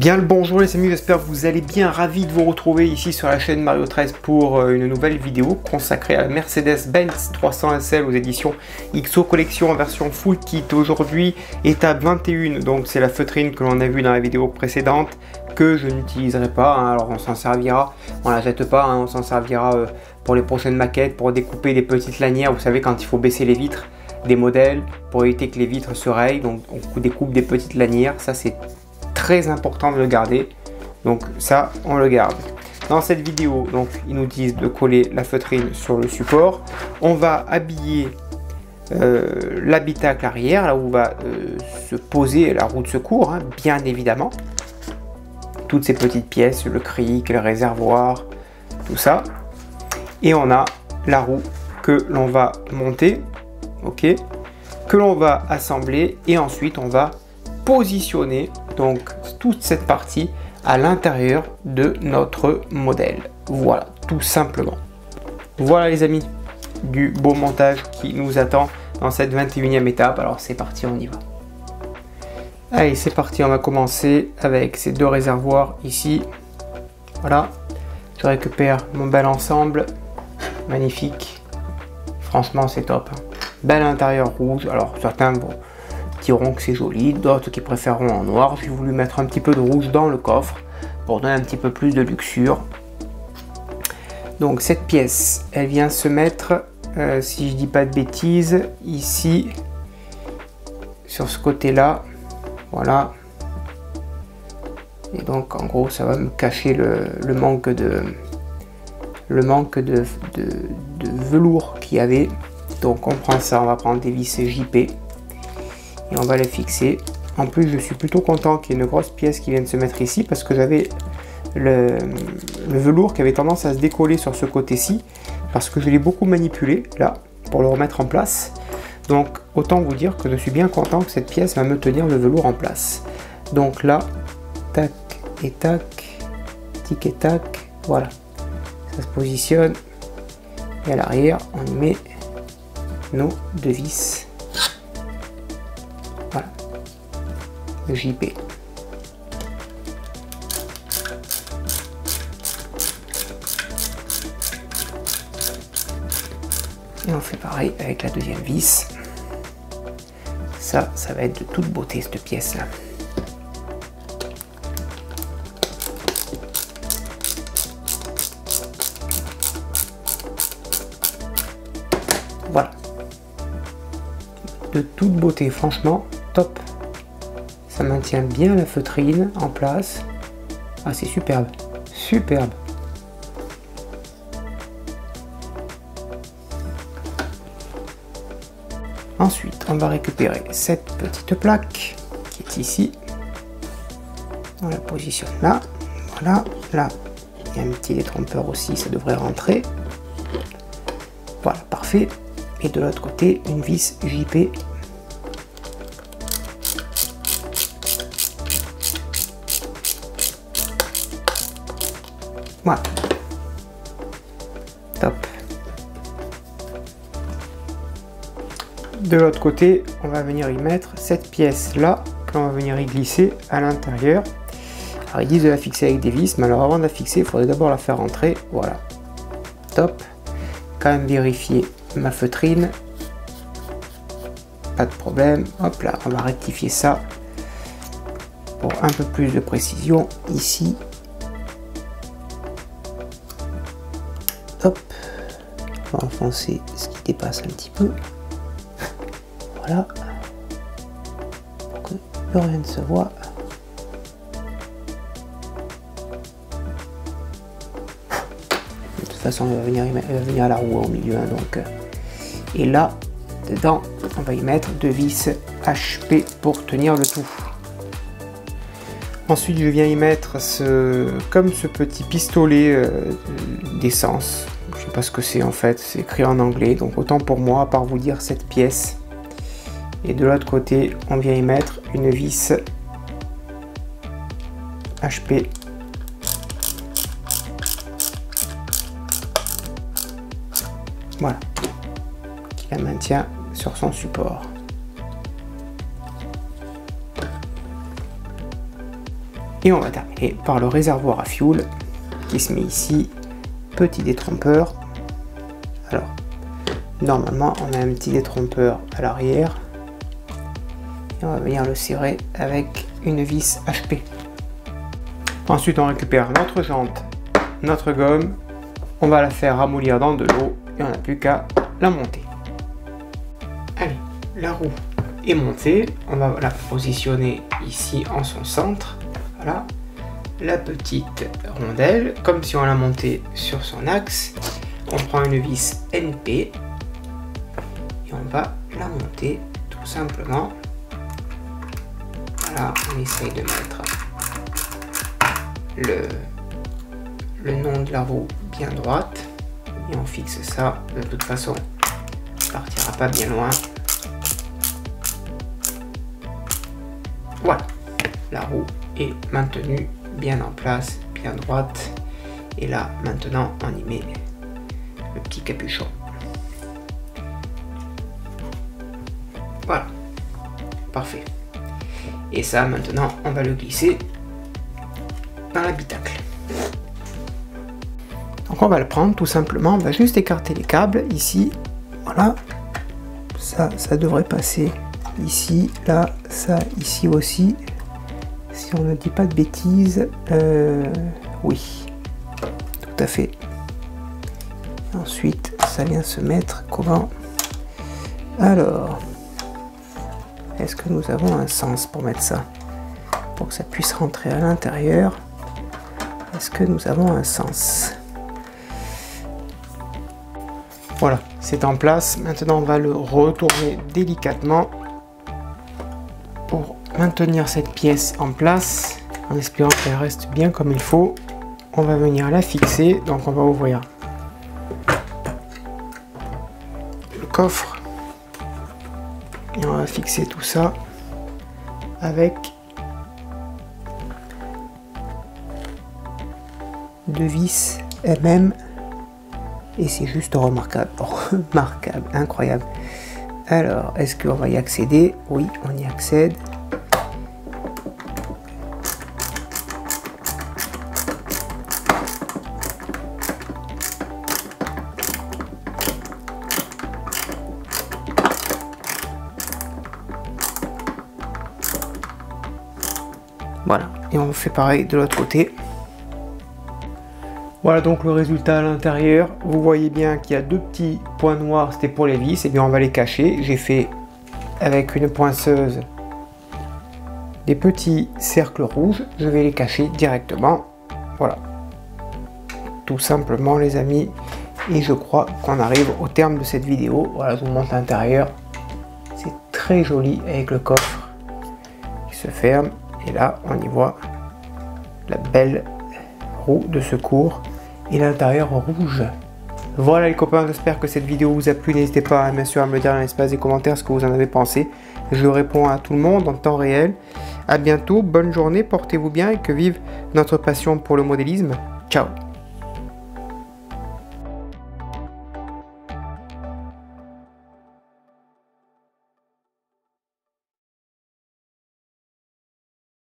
Bien le bonjour les amis, j'espère que vous allez bien, ravi de vous retrouver ici sur la chaîne Mario 13 pour une nouvelle vidéo consacrée à la Mercedes-Benz 300 SL aux éditions XO Collection en version full kit. Aujourd'hui étape 21, donc c'est la feutrine que l'on a vue dans la vidéo précédente que je n'utiliserai pas, hein. Alors on s'en servira, on la jette pas, hein. On s'en servira pour les prochaines maquettes, pour découper des petites lanières, vous savez quand il faut baisser les vitres des modèles pour éviter que les vitres se rayent, donc on découpe des petites lanières, ça c'est très important de le garder, donc ça on le garde. Dans cette vidéo, donc ils nous disent de coller la feutrine sur le support. On va habiller l'habitacle arrière, là où va se poser la roue de secours, hein, bien évidemment. Toutes ces petites pièces, le cric, le réservoir, tout ça. Et on a la roue que l'on va monter, ok, que l'on va assembler, et ensuite on va positionner donc toute cette partie à l'intérieur de notre modèle. Voilà, tout simplement. Voilà les amis, du beau montage qui nous attend dans cette 21e étape. Alors c'est parti, on y va. Allez, c'est parti, on va commencer avec ces deux réservoirs ici. Voilà, je récupère mon bel ensemble, magnifique. Franchement c'est top. Bel intérieur rouge, alors certains vont diront que c'est joli, d'autres qui préféreront en noir. J'ai voulu mettre un petit peu de rouge dans le coffre pour donner un petit peu plus de luxure. Donc cette pièce, elle vient se mettre, si je dis pas de bêtises, ici, sur ce côté-là, voilà. Et donc en gros, ça va me cacher le manque de velours qu'il y avait. Donc on prend ça, on va prendre des vis JP. Et on va les fixer. En plus, je suis plutôt content qu'il y ait une grosse pièce qui vienne se mettre ici parce que j'avais le velours qui avait tendance à se décoller sur ce côté-ci parce que je l'ai beaucoup manipulé là pour le remettre en place. Donc autant vous dire que je suis bien content que cette pièce va me tenir le velours en place. Donc là, tac et tac, tic et tac, voilà. Ça se positionne et à l'arrière, on y met nos deux vis. Voilà, le JP. Et on fait pareil avec la deuxième vis. Ça va être de toute beauté cette pièce là. Voilà. De toute beauté, franchement. Top, ça maintient bien la feutrine en place. Ah, c'est superbe, superbe. Ensuite, on va récupérer cette petite plaque qui est ici. On la positionne là. Voilà, là, il y a un petit détrompeur aussi, ça devrait rentrer. Voilà, parfait. Et de l'autre côté, une vis JP. Voilà, top. De l'autre côté, on va venir y mettre cette pièce là, que l'on va venir y glisser à l'intérieur. Alors ils disent de la fixer avec des vis, mais alors avant de la fixer, il faudrait d'abord la faire rentrer. Voilà, top. Quand même vérifier ma feutrine, pas de problème. Hop là, on va rectifier ça pour un peu plus de précision ici. Hop, on va enfoncer ce qui dépasse un petit peu. Voilà, pour que plus rien ne se voit. De toute façon, elle va venir à la roue au milieu, hein, donc. Et là, dedans, on va y mettre deux vis HP pour tenir le tout. Ensuite, je viens y mettre comme ce petit pistolet d'essence. Je sais pas ce que c'est en fait, c'est écrit en anglais, donc autant pour moi, à part vous dire cette pièce. Et de l'autre côté, on vient y mettre une vis HP. Voilà, qui la maintient sur son support. Et on va terminer par le réservoir à fioul qui se met ici. Petit détrompeur. Alors, normalement, on a un petit détrompeur à l'arrière. Et on va venir le serrer avec une vis HP. Ensuite, on récupère notre jante, notre gomme. On va la faire ramollir dans de l'eau et on n'a plus qu'à la monter. Allez, la roue est montée. On va la positionner ici en son centre. Voilà. La petite rondelle, comme si on la montait sur son axe. On prend une vis NP et on va la monter tout simplement. Voilà, on essaye de mettre le nom de la roue bien droite et on fixe ça. De toute façon, on partira pas bien loin. Voilà, la roue est maintenue bien en place, bien droite. Et là, maintenant, on y met le petit capuchon. Voilà, parfait. Et ça, maintenant, on va le glisser dans l'habitacle. Donc on va le prendre tout simplement, on va juste écarter les câbles ici, voilà, ça devrait passer ici, là, ça ici aussi, si on ne dit pas de bêtises, oui, tout à fait. Ensuite, ça vient se mettre comment? Alors, est-ce que nous avons un sens pour mettre ça? Pour que ça puisse rentrer à l'intérieur, est-ce que nous avons un sens? Voilà, c'est en place. Maintenant, on va le retourner délicatement pour maintenir cette pièce en place, en espérant qu'elle reste bien comme il faut. On va venir la fixer, donc on va ouvrir le coffre et on va fixer tout ça avec deux vis MM. Et c'est juste remarquable, remarquable, incroyable. Alors, est-ce qu'on va y accéder? Oui, on y accède. Voilà, et on fait pareil de l'autre côté. Voilà donc le résultat à l'intérieur. Vous voyez bien qu'il y a deux petits points noirs, c'était pour les vis. Et bien on va les cacher. J'ai fait avec une poinceuse des petits cercles rouges. Je vais les cacher directement. Voilà. Tout simplement les amis. Et je crois qu'on arrive au terme de cette vidéo. Voilà, je vous montre l'intérieur. C'est très joli avec le coffre qui se ferme. Et là on y voit la belle roue de secours et l'intérieur rouge. Voilà les copains, j'espère que cette vidéo vous a plu. N'hésitez pas bien sûr à me le dire dans l'espace des commentaires ce que vous en avez pensé. Je réponds à tout le monde en temps réel. À bientôt, bonne journée, portez-vous bien et que vive notre passion pour le modélisme. Ciao.